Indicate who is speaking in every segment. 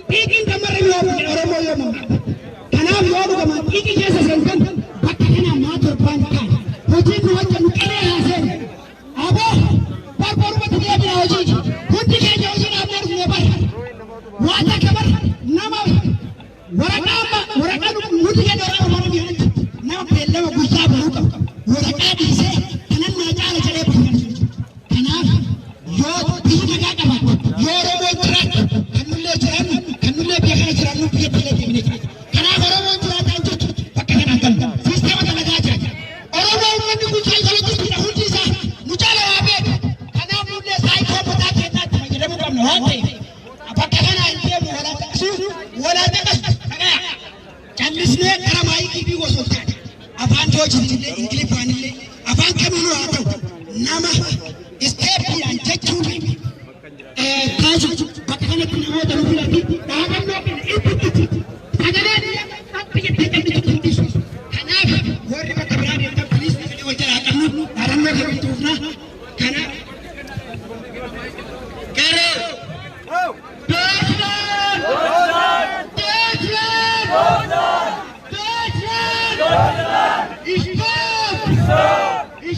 Speaker 1: Tiki kamar yo oromo yo mama. Kana yo kama tiki jesa senkan bakka kana matur pankan. Hoji ko wajja nukale hasen. Abo par mati dia bi hoji. Kunti ke hoji na amar ne bar. Wada kabar nama waraka muti ke dora amar bi hoji. Nama pelle ma gusa baru kam. Waraka di se kanan na jala chale pankan. Kana yo tiki ka kama. Yo oromo trak kanulle jiran kanulle bi kana jiran nu bi pelle di ni. Kana oromo jiran tanju bakka kana kan. Sistema ta laga jiran. Oromo mun ku chal chal ku bi hoji sa mujala abe. Kana mulle sai ko pata ke na ta gida mu kam no hote. Bakka kana inte mu wala ta kas kana. Challisne karamai ki bi go sultan. Afan joji dille ingli fanille. Afan kamunu ato. Nama step and take to me. Kaji bakka kana tin ho da rubula ti. Dagan no bin ipiti. Agane appi ti ti. Kana wori ka tabrani ta police ne ko jara kanu. Aran me ko tufna. Kana kare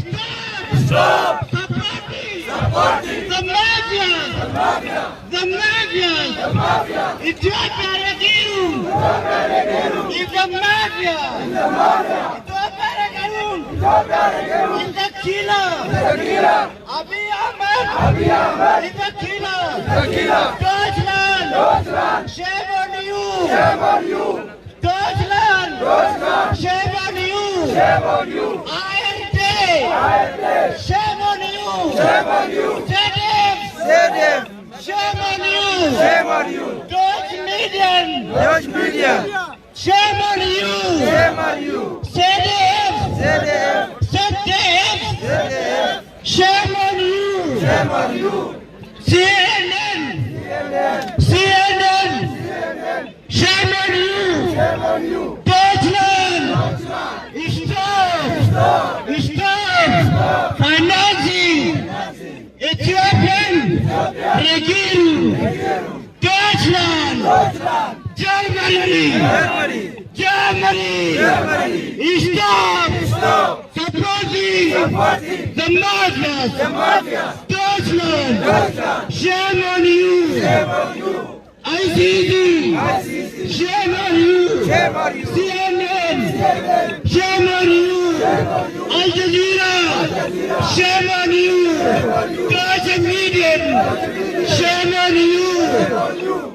Speaker 1: Stop! Supporting the mafia! The mafia! Ethiopia Regiru! It's the mafia! Ethiopia Regiru! It's the killer! Abiy Ahmed! It's the killer! Deutschland! Shame on you! Deutschland! Shame on you! AfD! Shame on you! ZDF! Shame on you! Deutsche Medien! Shame on you! ZDF! Shame on you! CNN! Shame on you! Deutschland! Stop! Financing! Ethiopian! Regiru! Deutschland! Germany! Stop! Supporting the mafias! Deutschland! Shame on you! ICC! Shame on you! CNN! Shame on you! Al Jazeera! Shame on you! Deutsche Medien! Shame on you!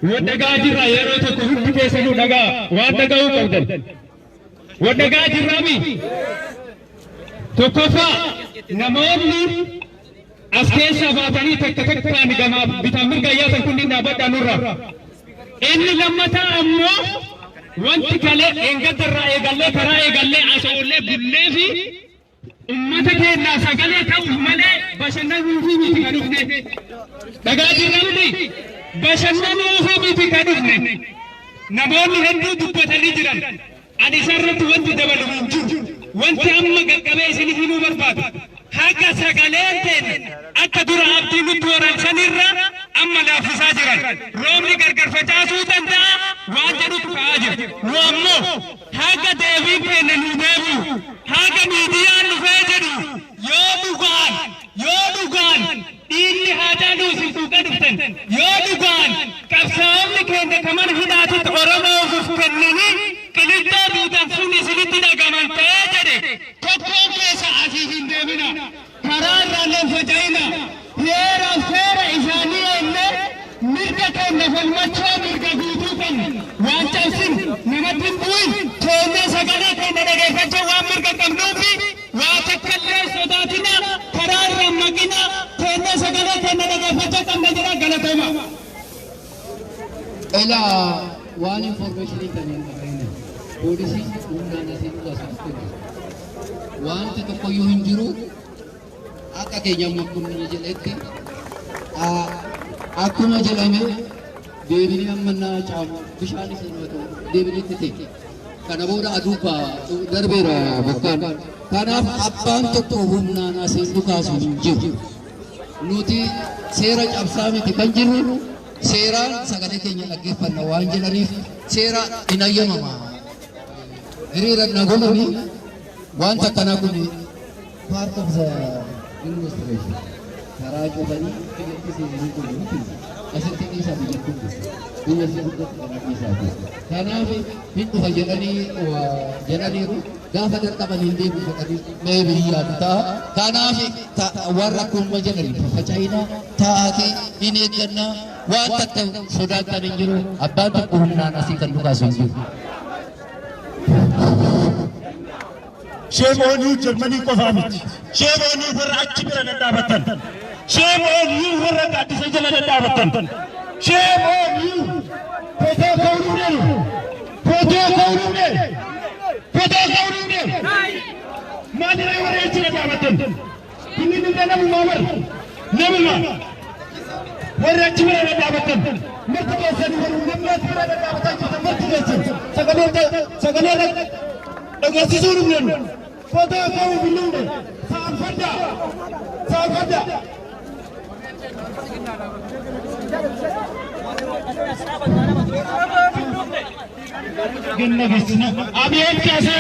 Speaker 2: Wadagaa jirra yeroo tokko hundi keessanuu dhagaa waan dhaga'uu qabdan. Wadagaa jirraami. Tokkoffaa namoonni as keessaa baatanii takkaan gamaaf bitaan mirga yaatan kunniin dhaabbadhaa nurra. Inni lammataa ammoo wanti kalee eengaddarraa eegallee karaa eegallee asoolee bullee fi ummata keenyaa sagalee ta'uuf malee bashannanuu fi miti kan dhufne. Dhagaa jirraami. Bashannanuu miti kan dhufne. Namoonni hedduu dubbatanii jiran. Ani isarratti wanti dabalu hin jiru. Wanti amma qaqqabee isin himuu barbaadu. Haga sagaleen ta'e akka dura abdii nutti horan sanirra amma laaffisaa jiran. Roobni gargar facaasuu danda'a waan jedhutu ka'aa jira. Nu ammoo haga deebiin keenya nu deebi'u. Haga miidiyaan dhufee jedhu yoo dhugaan dhiigni haajaa nu isin tuuqaa dhuftan. Yoo dhugaan qabsaa'onni keenya kaman hidhaatitti Oromoof kennanii qilixxoo duutan sun isinitti dhagaman ta'ee jedhe tokkoon keessa asii hin deemina. Karaa irraan hin faca'ina. Heeraaf seera isaanii enne mirga keenya falmachuu mirga guutuu qabna. Waan cabsin namatti hin bu'in keenya sagalee keenya dhageeffachuu waan mirga qabnuufi waa takkaallee sodaatina. Karaa irraan maqina keenya sagalee keenya dhageeffachuu qabna jira galatooma.
Speaker 3: Ela waan informationii kanneen qabeenya poolisii humnaan asii dhugaasuuf wanti tokkoyyuu hin jiru. Akka keenya makkumni jedhetti akkuma jedhame deebinii ammannaa caamu bishaan isa nuu deebiniitti ta'e kana booda aduu darbeera bokkaan. Kanaaf abbaan tokko humnaan asii dhugaasu hin jiru. nuti seera cabsaa miti kan jirru seeraan sagalee keenya dhaggeeffanna waan jedhaniif seera hin ayyamama. Hiriira nagolani wanta akkanaa kun part of the administration. Karaa cufanii biyyatti seenanii kun miti asitti dhiisaa biyya kun biyya guddatti kana dhiisaati. Kanaaf hin dhufa jedhaniiru gaafa dadhaban hin deebi'u jedhanii mee biyyaatu ta'a. Kanaaf warra akkuma jedhanii faca'ina taa'atee hin eeggannaa waan takka sodaatan hin jiru abbaan tokko humnaan asii kan dhukaasu hin jiru.
Speaker 4: Shame on you, Germany Kofamit. Shame on you for Achibra and Davatan. Shame on you for Gatisajala and Davatan. Shame on you. Poto Kaurunel. Poto Kaurunel. Poto Kaurunel. Madina Varechina Davatan. Ini the Nam Mamar. Namma. Varechina and Davatan. Mertagasan, Mertagasan and Davatan. Mertagasan. Sagalera. Agasizurun. Poto Kaurunel. Safada. Safada. अभी एक कैसे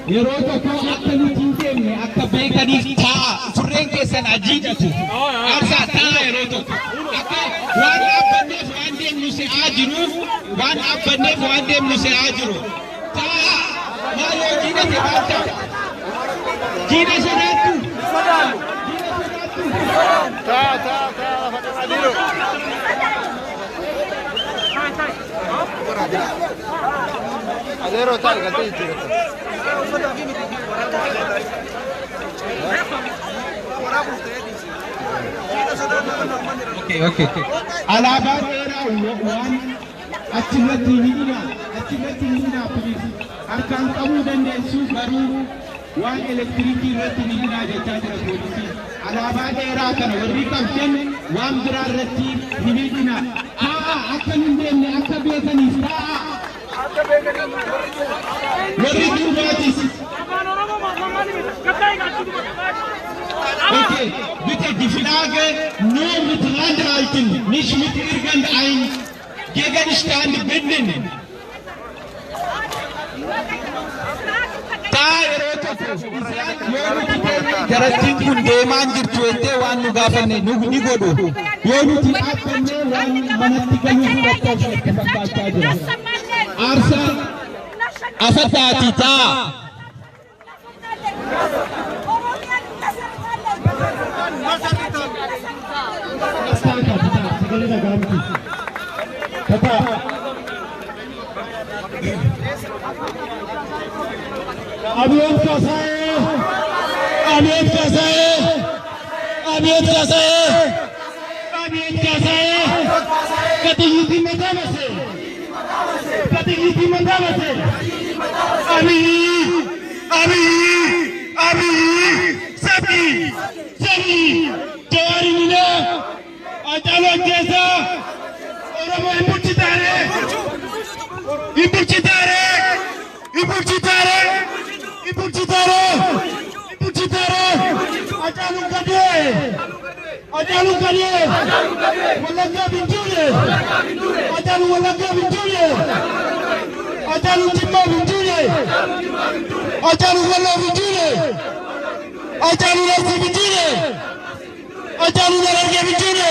Speaker 2: yeroo tokko akka nuti hin deemne akka beekaniif ta'a surreen keessan ajiidhatu aarsaa ta'a yeroo tokko akka waan dhaabbanneef waan deemnu se'aa jiru waan dhaabbanneef waan deemnu se'aa jiru ta'a maaloo jiidhate baata jiidha sodaattu
Speaker 5: Adero tal gatiti.
Speaker 2: Okay. Alaba era one achimati nina police. Arkan kamu dan densu baru one electricity rati nina jeta police. Alaba era kan warri kamten one drar rati nina. Ha akan ndenne akabekani sa Okay, bitte die Frage nur mit Handhalten, nicht mit irgendeinem Gegenstand binden. Jaratin kun deemaan jirtu ettee waan nu gaafanne ni godhu. Yoo nuti dhaabbanne waan manatti galuu fudhachuuf akka fakkaachaa jira. Aarsaa afataati ta'a.
Speaker 4: अभियंता साहेब कतियुति मदावसे अभी सभी जवारी मिला अचानक जैसा और वो Ajalu kaliye, walaga binjule, ajalu walaga binjule, ajalu timma binjule, ajalu wala binjule, ajalu nasi binjule, ajalu naraga binjule.